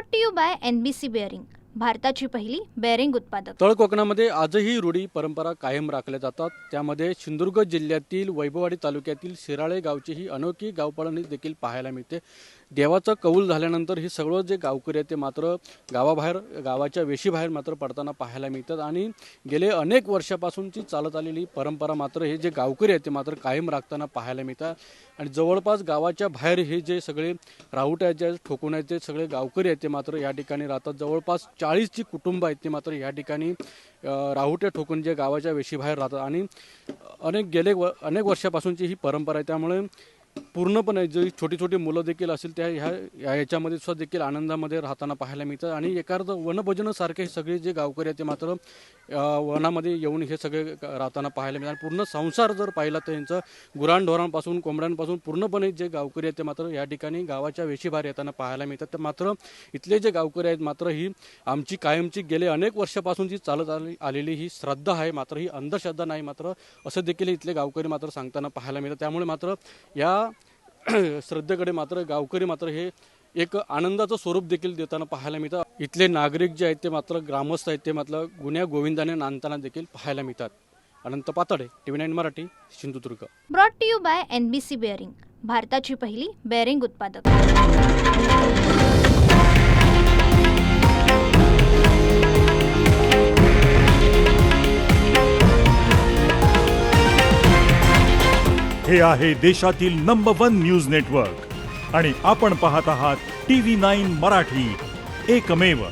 Brought to you by NBC bearing, भारताची पहिली bearing उत्पादक। तळ कोकणामध्ये आजही रूढी परंपरा कायम राखल्या जातात। त्यामध्ये सिंधुदुर्ग जिल्ह्यातील वैभववाडी तालुक्यातील शिराळे गावची ही अनोखी गावपळणी देखील पाहायला मिळते। देवाचा कौल झाल्यानंतर हे सगळं जे गावकरी आहेत ते मात्र गावाबाहेर गावाच्या वेशीबाहेर मात्र पडताना पाहायला मिळतात आणि गेले अनेक वर्षापासूनची चालत आलेली परंपरा मात्र हे जे गावकरी आहेत ते मात्र कायम राखताना पाहायला मिळतात। आणि जवळपास गावाच्या बाहेर हे जे सगळे राहुट्याचे ठोकुण्याचे सगळे गावकरी आहेत ते मात्र या ठिकाणी राहतात। जवळपास 40ची कुटुंब आहेत ते मात्र या ठिकाणी राहुट्या ठोकून जे गावाच्या वेशीबाहेर राहतात आणि अनेक वर्षापासूनची ही परंपरा आहे। त्यामुळे पूर्णपणे जी छोटी छोटी मुलं देखील असेल त्या ह्याच्यामध्ये सुद्धा देखील आनंदामध्ये राहताना पाहायला मिळतात। आणि एका अर्थ वनभोजनासारखे सगळे जे गावकरी आहेत ते मात्र वनामध्ये येऊन हे सगळे राहताना पाहायला मिळतात। पूर्ण संसार जर पाहिला तर यांचं गुरांढोरांपासून कोंबड्यांपासून पूर्णपणे जे गावकरी आहेत ते मात्र या ठिकाणी गावाच्या वेशीबाहेर येताना पाहायला मिळतात। तर मात्र इथले जे गावकरी आहेत मात्र ही आमची कायमची गेले अनेक वर्षापासूनची चालत आलेली ही श्रद्धा आहे, मात्र ही अंधश्रद्धा नाही मात्र असं देखील इथले गावकरी मात्र सांगताना पाहायला मिळतात। त्यामुळे मात्र या श्रद्धेकडे मात्र गावकरी मात्र हे एक आनंदाचं स्वरूप देखील देताना पाहायला मिळतं। इथले नागरिक जे आहेत ते मात्र ग्रामस्थ आहेत ते मात्र गुण्या गोविंदाने नांदताना देखील पाहायला मिळतात। Anant Patale, TV9 Marathi, Sindhudurg. Brought to you by NBC bearing, भारताची पहिली बेअरिंग उत्पादक। हे आहे देशातील नंबर 1 न्यूज नेटवर्क आणि आपण पाहत आहात TV9 मराठी, एकमेव।